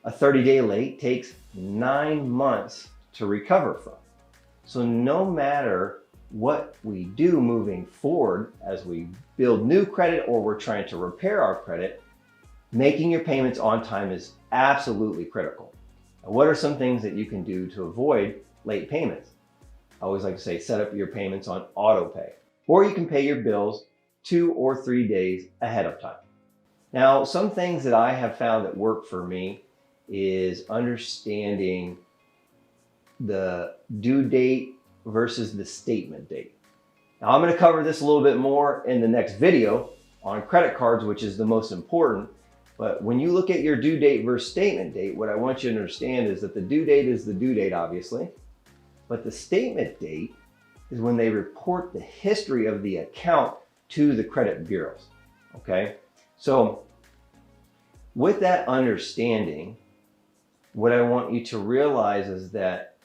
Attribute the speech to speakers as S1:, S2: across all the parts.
S1: A 30-day late takes 9 months to recover from. So no matter what we do moving forward as we build new credit or we're trying to repair our credit, making your payments on time is absolutely critical. And what are some things that you can do to avoid late payments? I always like to say, set up your payments on autopay, or you can pay your bills 2 or 3 days ahead of time. Now, some things that I have found that work for me is understanding the due date versus the statement date. Now, I'm going to cover this a little bit more in the next video on credit cards, which is the most important. But when you look at your due date versus statement date, what I want you to understand is that the due date is the due date, obviously, but the statement date is when they report the history of the account to the credit bureaus. Okay, so with that understanding, what I want you to realize is that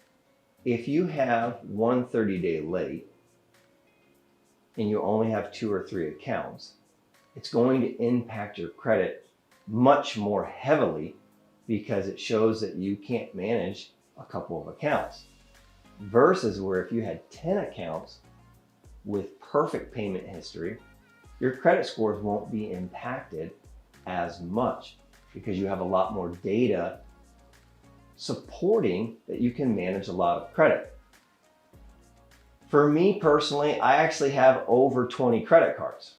S1: if you have one 30-day late and you only have 2 or 3 accounts, it's going to impact your credit much more heavily because it shows that you can't manage a couple of accounts. Versus where if you had 10 accounts with perfect payment history, your credit scores won't be impacted as much because you have a lot more data supporting that you can manage a lot of credit. For me personally, I actually have over 20 credit cards.